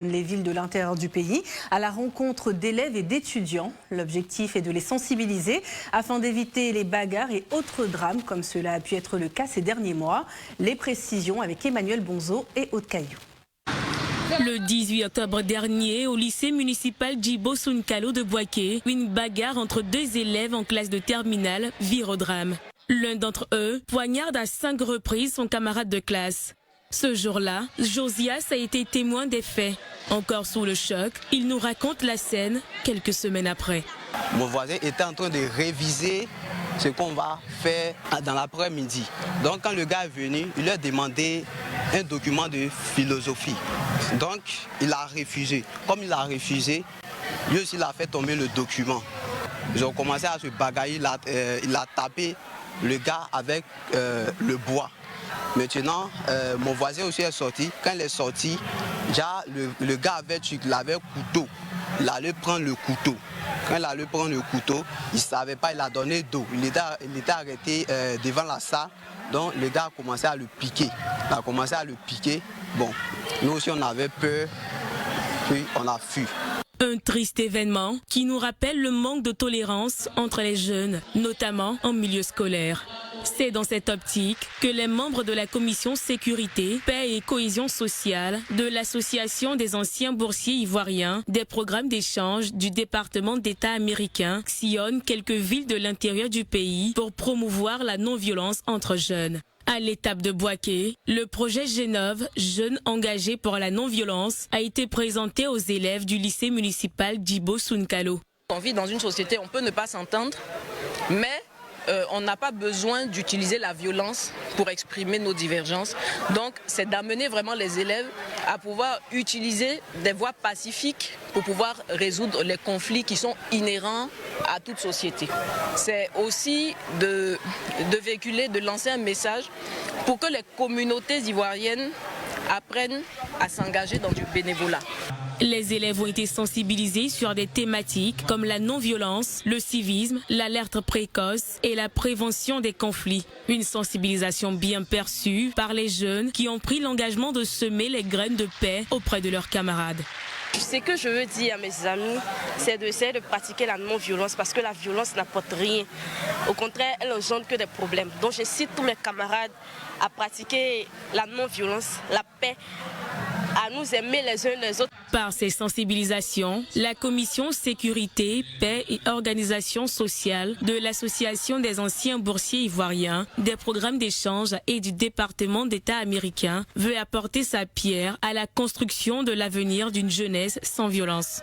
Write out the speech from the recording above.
Les villes de l'intérieur du pays à la rencontre d'élèves et d'étudiants. L'objectif est de les sensibiliser afin d'éviter les bagarres et autres drames comme cela a pu être le cas ces derniers mois. Les précisions avec Emmanuel Bonzo et Aude Caillou. Le 18 octobre dernier, au lycée municipal Djibo Sounkalo de Bouaké, une bagarre entre deux élèves en classe de terminale vire au drame. L'un d'entre eux poignarde à 5 reprises son camarade de classe. Ce jour-là, Josias a été témoin des faits. Encore sous le choc, il nous raconte la scène quelques semaines après. Mon voisin était en train de réviser ce qu'on va faire dans l'après-midi. Donc quand le gars est venu, il lui a demandé un document de philosophie. Donc il a refusé. Comme il a refusé, lui aussi il a fait tomber le document. Ils ont commencé à se bagarrer, il a tapé le gars avec le bois. Maintenant, mon voisin aussi est sorti. Quand il est sorti, déjà, le gars avait couteau. Il allait prendre le couteau. Quand il allait prendre le couteau, il ne savait pas, il a donné d'eau. Il était arrêté devant la salle. Donc le gars a commencé à le piquer. Il a commencé à le piquer. Bon, nous aussi on avait peur, puis on a fui. Un triste événement qui nous rappelle le manque de tolérance entre les jeunes, notamment en milieu scolaire. C'est dans cette optique que les membres de la commission sécurité, paix et cohésion sociale de l'association des anciens boursiers ivoiriens des programmes d'échange du département d'État américain sillonnent quelques villes de l'intérieur du pays pour promouvoir la non-violence entre jeunes. À l'étape de Bouaké, le projet Génove, Jeunes engagés pour la non-violence, a été présenté aux élèves du lycée municipal Djibo Sounkalo. On vit dans une société, on peut ne pas s'entendre, mais on n'a pas besoin d'utiliser la violence pour exprimer nos divergences. Donc c'est d'amener vraiment les élèves à pouvoir utiliser des voies pacifiques pour pouvoir résoudre les conflits qui sont inhérents à toute société. C'est aussi de véhiculer, de lancer un message pour que les communautés ivoiriennes apprennent à s'engager dans du bénévolat. Les élèves ont été sensibilisés sur des thématiques comme la non-violence, le civisme, l'alerte précoce et la prévention des conflits. Une sensibilisation bien perçue par les jeunes qui ont pris l'engagement de semer les graines de paix auprès de leurs camarades. Ce que je veux dire à mes amis, c'est d'essayer de pratiquer la non-violence parce que la violence n'apporte rien. Au contraire, elle engendre que des problèmes. Donc je cite tous mes camarades à pratiquer la non-violence, la paix, à nous aimer les uns les autres. Par ces sensibilisations, la commission sécurité, paix et organisation sociale de l'association des anciens boursiers ivoiriens des programmes d'échange et du département d'État américain veut apporter sa pierre à la construction de l'avenir d'une jeunesse sans violence.